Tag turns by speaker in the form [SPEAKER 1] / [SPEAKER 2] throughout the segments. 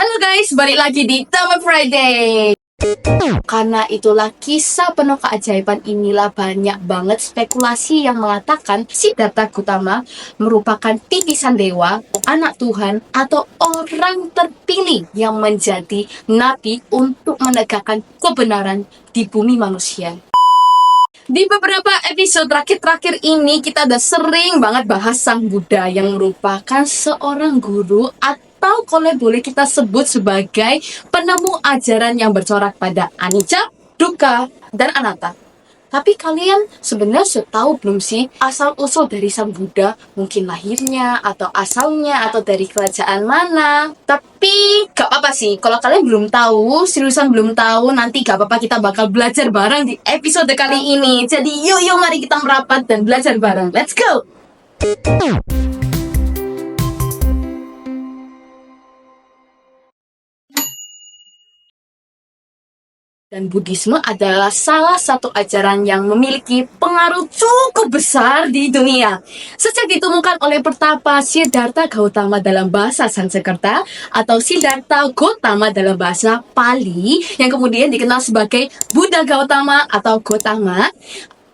[SPEAKER 1] Halo guys, balik lagi di Tama Friday. Karena itulah kisah penuh keajaiban inilah banyak banget spekulasi yang mengatakan Siddhartha Gautama merupakan titisan dewa, anak Tuhan, atau orang terpilih yang menjadi nabi untuk menegakkan kebenaran di bumi manusia. Di beberapa episode terakhir ini kita udah sering banget bahas Sang Buddha yang merupakan seorang guru atau kalau boleh kita sebut sebagai penemu ajaran yang bercorak pada anicca, dukkha, dan anatta. Tapi kalian sebenarnya sudah tahu belum sih asal-usul dari Sang Buddha? Mungkin lahirnya, atau asalnya, atau dari kerajaan mana? Tapi gak apa-apa sih, kalau kalian belum tahu, seriusan belum tahu, nanti gak apa-apa, kita bakal belajar bareng di episode kali ini. Jadi yuk mari kita merapat dan belajar bareng. Let's go! Dan Buddhisme adalah salah satu ajaran yang memiliki pengaruh cukup besar di dunia. Sejak ditemukan oleh pertapa Siddhartha Gautama dalam bahasa Sanskerta atau Siddhartha Gautama dalam bahasa Pali yang kemudian dikenal sebagai Buddha Gautama atau Gautama,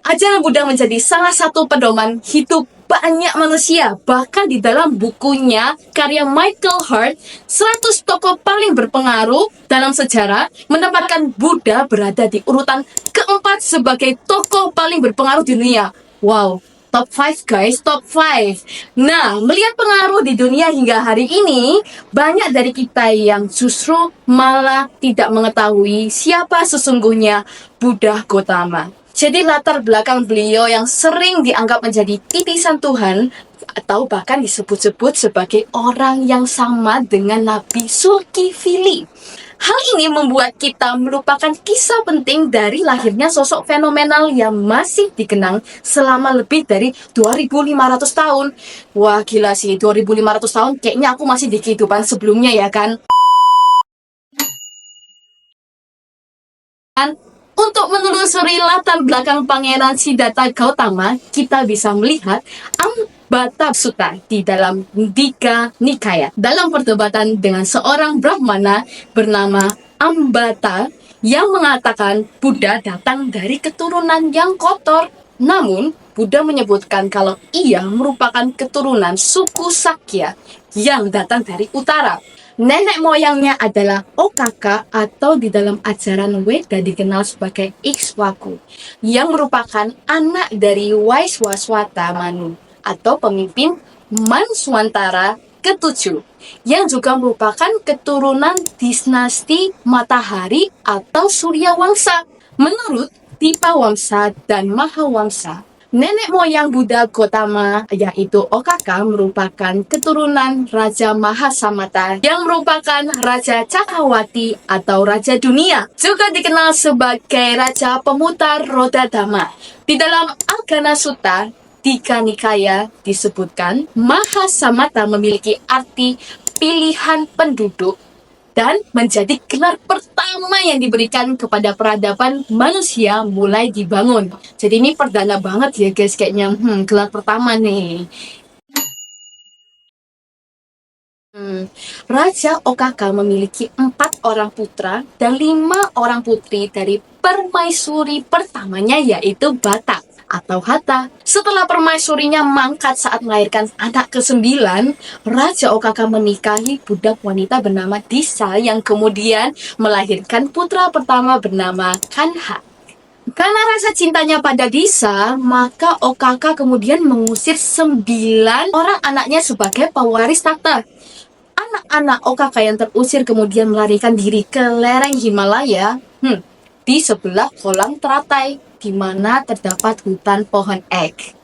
[SPEAKER 1] ajaran Buddha menjadi salah satu pedoman hidup banyak manusia. Bahkan di dalam bukunya karya Michael Hart, 100 tokoh paling berpengaruh dalam sejarah menempatkan Buddha berada di urutan keempat sebagai tokoh paling berpengaruh di dunia. Wow, top 5 guys, top 5. Nah, melihat pengaruh di dunia hingga hari ini, banyak dari kita yang justru malah tidak mengetahui siapa sesungguhnya Buddha Gautama. Jadi latar belakang beliau yang sering dianggap menjadi titisan Tuhan atau bahkan disebut-sebut sebagai orang yang sama dengan Nabi Zulkifli. Hal ini membuat kita melupakan kisah penting dari lahirnya sosok fenomenal yang masih dikenang selama lebih dari 2500 tahun. Wah gila sih, 2500 tahun kayaknya aku masih di kehidupan sebelumnya ya kan. Untuk menelusuri latar belakang Pangeran Siddhartha Gautama, kita bisa melihat Ambata Sutta di dalam Dika Nikaya. Dalam perdebatan dengan seorang Brahmana bernama Ambata yang mengatakan Buddha datang dari keturunan yang kotor. Namun, Buddha menyebutkan kalau ia merupakan keturunan suku Sakya yang datang dari utara. Nenek moyangnya adalah Okaka atau di dalam ajaran Weda dikenal sebagai Ikswaku yang merupakan anak dari Waiswaswata Manu atau pemimpin Manwantara ke-7 yang juga merupakan keturunan dinasti Matahari atau Surya Wangsa. Menurut Dipawangsa dan Mahawangsa, nenek moyang Buddha Gautama yaitu Okaka merupakan keturunan Raja Mahasamata yang merupakan Raja Cakrawati atau Raja Dunia, juga dikenal sebagai Raja Pemutar Roda Dhamma. Di dalam Agana Sutta Dika Nikaya disebutkan Mahasamata memiliki arti pilihan penduduk dan menjadi gelar pertama yang diberikan kepada peradaban manusia mulai dibangun. Jadi ini perdana banget ya guys kayaknya, gelar pertama nih. Raja Okaka memiliki 4 orang putra dan 5 orang putri dari permaisuri pertamanya yaitu Bata atau Hatta. Setelah permaisurinya mangkat saat melahirkan anak ke-9, Raja Okaka menikahi budak wanita bernama Disa yang kemudian melahirkan putra pertama bernama Kanha. Karena rasa cintanya pada Disa, maka Okaka kemudian mengusir 9 orang anaknya sebagai pewaris takhta. Anak-anak Okaka yang terusir kemudian melarikan diri ke lereng Himalaya di sebelah kolam teratai di mana terdapat hutan pohon ek.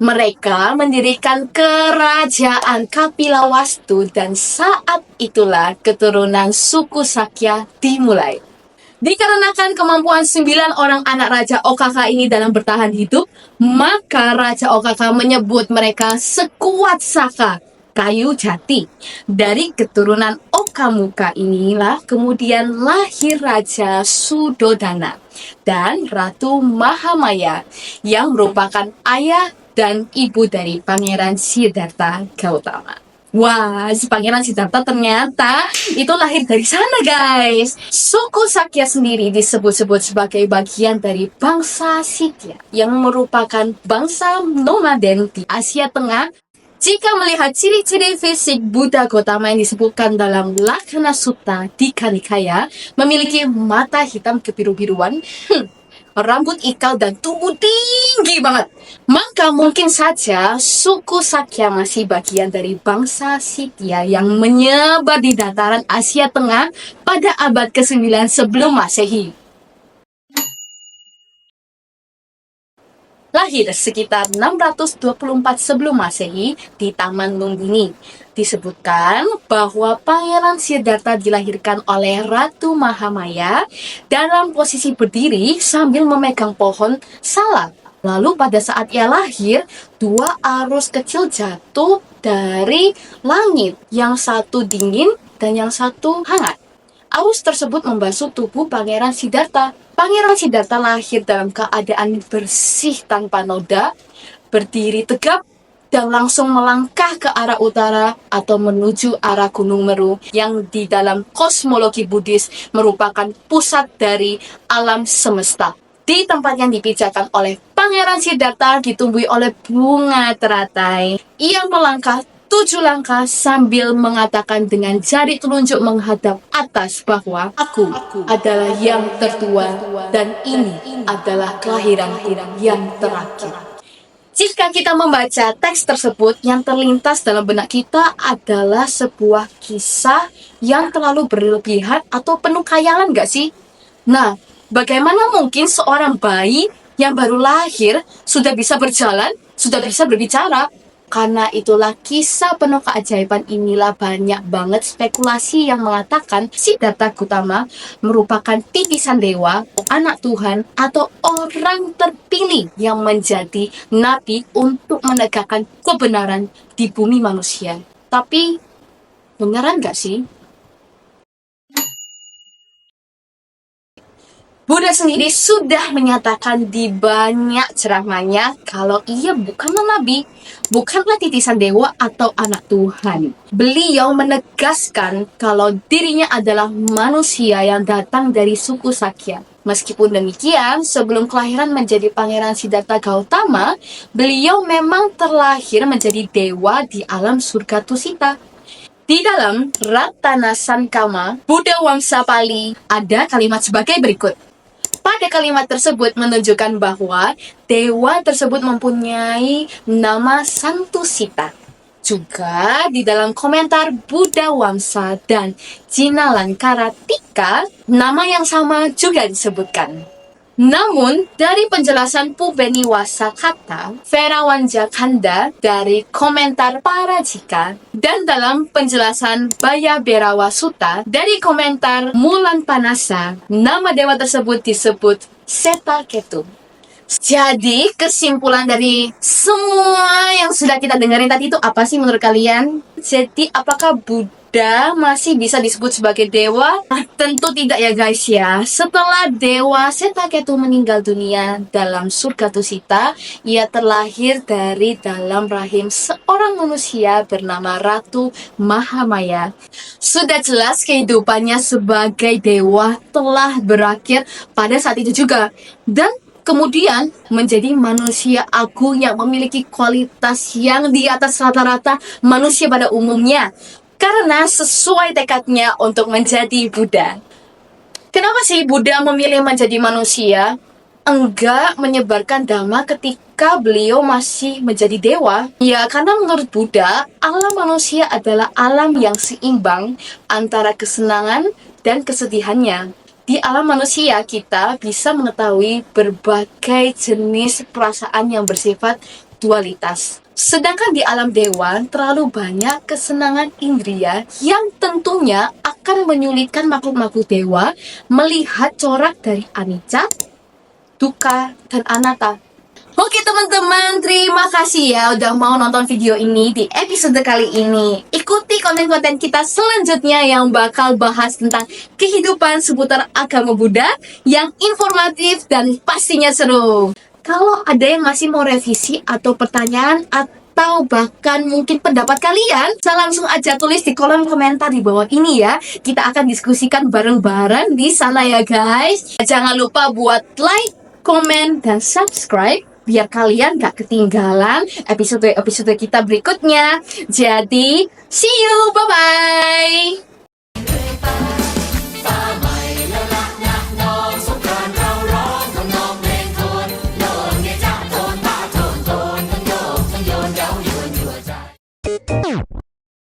[SPEAKER 1] Mereka mendirikan kerajaan Kapilawastu dan saat itulah keturunan suku Sakya dimulai. Dikarenakan kemampuan 9 orang anak Raja Okaka ini dalam bertahan hidup, maka Raja Okaka menyebut mereka sekuat saka, kayu jati. Dari keturunan Okamuka inilah kemudian lahir Raja Sudodana dan Ratu Mahamaya yang merupakan ayah dan ibu dari Pangeran Siddhartha Gautama. Wah, si Pangeran Siddhartha ternyata itu lahir dari sana, guys. Suku Sakya sendiri disebut-sebut sebagai bagian dari bangsa Sitya yang merupakan bangsa nomaden di Asia Tengah. Jika melihat ciri-ciri fisik Buddha Gautama yang disebutkan dalam Lakkhana Sutta Dika Nikaya, memiliki mata hitam kebiru-biruan, rambut ikal dan tubuh tinggi banget. Maka mungkin saja suku Sakya masih bagian dari bangsa Sitya yang menyebar di dataran Asia Tengah pada abad ke-9 sebelum Masehi. Lahir sekitar 624 sebelum Masehi di Taman Lumbini. Disebutkan bahwa Pangeran Siddhartha dilahirkan oleh Ratu Mahamaya dalam posisi berdiri sambil memegang pohon salak. Lalu pada saat ia lahir, dua arus kecil jatuh dari langit, yang satu dingin dan yang satu hangat. Arus tersebut membasuh tubuh Pangeran Siddhartha. Pangeran Siddhartha lahir dalam keadaan bersih tanpa noda, berdiri tegap, dan langsung melangkah ke arah utara atau menuju arah Gunung Meru yang di dalam kosmologi Buddhis merupakan pusat dari alam semesta. Di tempat yang dipijakan oleh Pangeran Siddhartha ditumbuhi oleh bunga teratai. Ia melangkah 7 langkah sambil mengatakan dengan jari telunjuk menghadap atas bahwa aku adalah yang tertua dan ini adalah kelahiran yang terakhir. Jika kita membaca teks tersebut, yang terlintas dalam benak kita adalah sebuah kisah yang terlalu berlebihan atau penuh khayalan gak sih? Nah, bagaimana mungkin seorang bayi yang baru lahir sudah bisa berjalan, sudah bisa berbicara? Karena itulah kisah penuh keajaiban inilah banyak banget spekulasi yang mengatakan Siddhartha Gautama merupakan titisan dewa, anak Tuhan, atau orang terpilih yang menjadi nabi untuk menegakkan kebenaran di bumi manusia. Tapi, beneran gak sih? Buddha sendiri sudah menyatakan di banyak ceramahnya kalau ia bukanlah nabi, bukanlah titisan dewa atau anak Tuhan. Beliau menegaskan kalau dirinya adalah manusia yang datang dari suku Sakya. Meskipun demikian, sebelum kelahiran menjadi Pangeran Siddhartha Gautama, beliau memang terlahir menjadi dewa di alam surga Tusita. Di dalam Ratana Sankama, Buddha Wangsa Pali, ada kalimat sebagai berikut. Pada kalimat tersebut menunjukkan bahwa dewa tersebut mempunyai nama Santusita. Juga di dalam komentar Buddha Wangsa dan Jinalankara Tika, nama yang sama juga disebutkan. Namun, dari penjelasan Pubeni Wasakata, Verawanja Kanda dari komentar Parajika, dan dalam penjelasan Baya Berawa Sutta dari komentar Mulan Panasa, nama dewa tersebut disebut Seta Ketu. Jadi, kesimpulan dari semua yang sudah kita dengerin tadi itu apa sih menurut kalian? Jadi, apakah Buddha masih bisa disebut sebagai dewa? Tentu tidak ya guys ya. Setelah dewa Seta Ketu meninggal dunia dalam surga Tusita, ia terlahir dari dalam rahim seorang manusia bernama Ratu Mahamaya. Sudah jelas kehidupannya sebagai dewa telah berakhir pada saat itu juga. Dan kemudian menjadi manusia agung yang memiliki kualitas yang di atas rata-rata manusia pada umumnya. Karena sesuai tekadnya untuk menjadi Buddha. Kenapa sih Buddha memilih menjadi manusia? Enggak menyebarkan dhamma ketika beliau masih menjadi dewa? Ya, karena menurut Buddha, alam manusia adalah alam yang seimbang antara kesenangan dan kesedihannya. Di alam manusia, kita bisa mengetahui berbagai jenis perasaan yang bersifat dualitas. Sedangkan di alam dewa, terlalu banyak kesenangan indria yang tentunya akan menyulitkan makhluk-makhluk dewa melihat corak dari anicca, dukkha, dan anatta. Oke teman-teman, terima kasih ya udah mau nonton video ini di episode kali ini. Ikuti konten-konten kita selanjutnya yang bakal bahas tentang kehidupan seputar agama Buddha yang informatif dan pastinya seru. Kalau ada yang masih mau revisi atau pertanyaan atau bahkan mungkin pendapat kalian, bisa langsung aja tulis di kolom komentar di bawah ini ya. Kita akan diskusikan bareng-bareng di sana ya guys. Jangan lupa buat like, komen, dan subscribe biar kalian gak ketinggalan episode-episode kita berikutnya. Jadi, see you, bye-bye!